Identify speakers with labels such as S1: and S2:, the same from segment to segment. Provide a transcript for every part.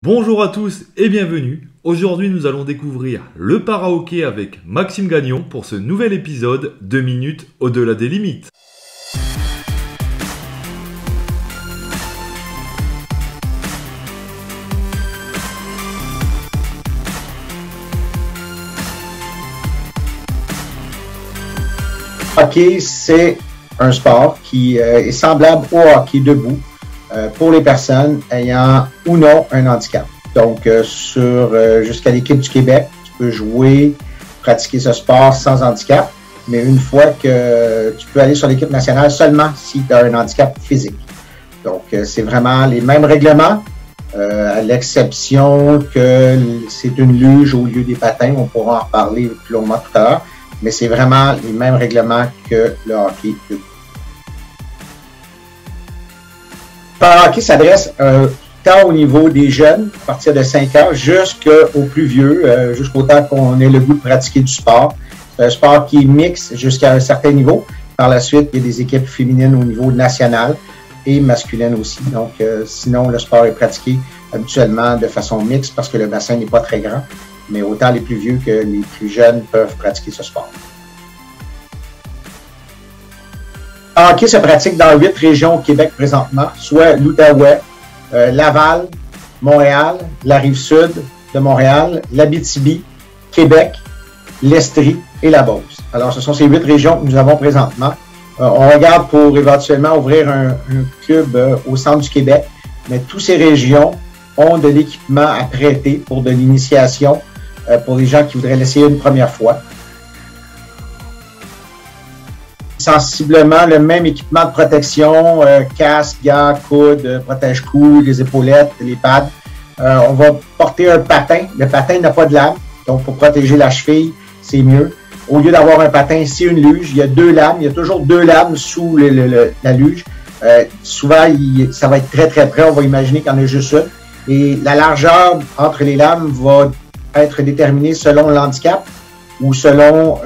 S1: Bonjour à tous et bienvenue. Aujourd'hui, nous allons découvrir le para-hockey avec Maxime Gagnon pour ce nouvel épisode 2 minutes au-delà des limites.
S2: Hockey, c'est un sport qui est semblable au hockey debout pour les personnes ayant ou non un handicap. Donc, jusqu'à l'équipe du Québec, tu peux jouer, pratiquer ce sport sans handicap, mais une fois que tu peux aller sur l'équipe nationale seulement si tu as un handicap physique. Donc, c'est vraiment les mêmes règlements, à l'exception que c'est une luge au lieu des patins. On pourra en reparler plus longuement tout à l'heure. Mais c'est vraiment les mêmes règlements que le hockey debout. Le hockey s'adresse tant au niveau des jeunes, à partir de 5 ans, jusqu'aux plus vieux, jusqu'au temps qu'on ait le goût de pratiquer du sport. C'est un sport qui est mixte jusqu'à un certain niveau. Par la suite, il y a des équipes féminines au niveau national et masculines aussi. Donc, sinon, le sport est pratiqué habituellement de façon mixte parce que le bassin n'est pas très grand. Mais autant les plus vieux que les plus jeunes peuvent pratiquer ce sport. Le hockey se pratique dans 8 régions au Québec présentement, soit l'Outaouais, Laval, Montréal, la Rive-Sud de Montréal, l'Abitibi, Québec, l'Estrie et la Beauce. Alors, ce sont ces 8 régions que nous avons présentement. On regarde pour éventuellement ouvrir un club au centre du Québec, mais toutes ces régions ont de l'équipement à prêter pour de l'initiation pour les gens qui voudraient l'essayer une première fois. Sensiblement le même équipement de protection, casque, gants, coudes, protège-cou, les épaulettes, les pads. On va porter un patin. Le patin n'a pas de lame, donc pour protéger la cheville, c'est mieux. Au lieu d'avoir un patin, c'est une luge. Il y a 2 lames. Il y a toujours 2 lames sous la luge. Souvent, ça va être très très près. On va imaginer qu'il y en a juste une. Et la largeur entre les lames va être déterminée selon l'handicap ou selon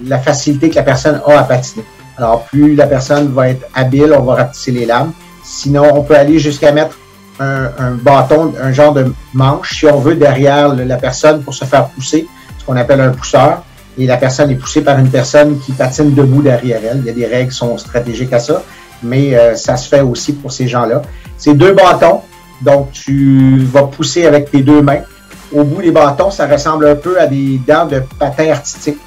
S2: la facilité que la personne a à patiner. Alors, plus la personne va être habile, on va rapetisser les lames. Sinon, on peut aller jusqu'à mettre un bâton, un genre de manche, si on veut, derrière la personne pour se faire pousser, ce qu'on appelle un pousseur. Et la personne est poussée par une personne qui patine debout derrière elle. Il y a des règles qui sont stratégiques à ça, mais ça se fait aussi pour ces gens-là. C'est 2 bâtons. Donc, tu vas pousser avec tes 2 mains. Au bout des bâtons, ça ressemble un peu à des dents de patin artistique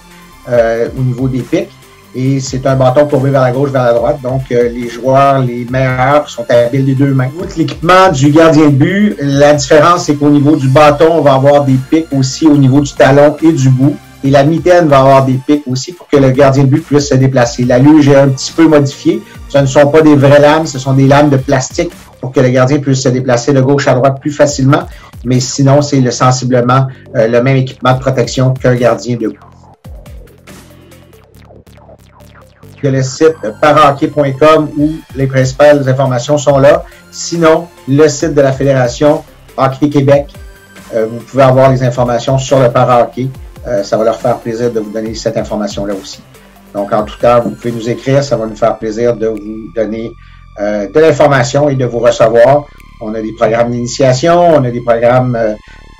S2: au niveau des pics. Et c'est un bâton courbé vers la gauche, vers la droite. Donc, les joueurs, les meilleurs sont habiles des 2 mains. L'équipement du gardien de but, la différence, c'est qu'au niveau du bâton, on va avoir des pics aussi au niveau du talon et du bout. Et la mitaine va avoir des pics aussi pour que le gardien de but puisse se déplacer. La luge est un petit peu modifiée. Ce ne sont pas des vraies lames, ce sont des lames de plastique pour que le gardien puisse se déplacer de gauche à droite plus facilement. Mais sinon, c'est sensiblement le même équipement de protection qu'un gardien debout. Le site parahockey.com où les principales informations sont là. Sinon, le site de la Fédération Hockey Québec, vous pouvez avoir les informations sur le parahockey. Ça va leur faire plaisir de vous donner cette information-là aussi. Donc, en tout cas, vous pouvez nous écrire. Ça va nous faire plaisir de vous donner de l'information et de vous recevoir. On a des programmes d'initiation, on a des programmes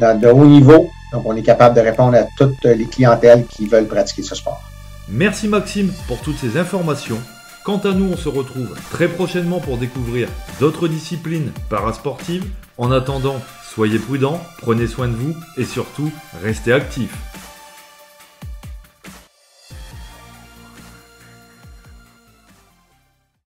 S2: de haut niveau. Donc, on est capable de répondre à toutes les clientèles qui veulent pratiquer ce sport.
S1: Merci Maxime pour toutes ces informations. Quant à nous, on se retrouve très prochainement pour découvrir d'autres disciplines parasportives. En attendant, soyez prudents, prenez soin de vous et surtout, restez actifs.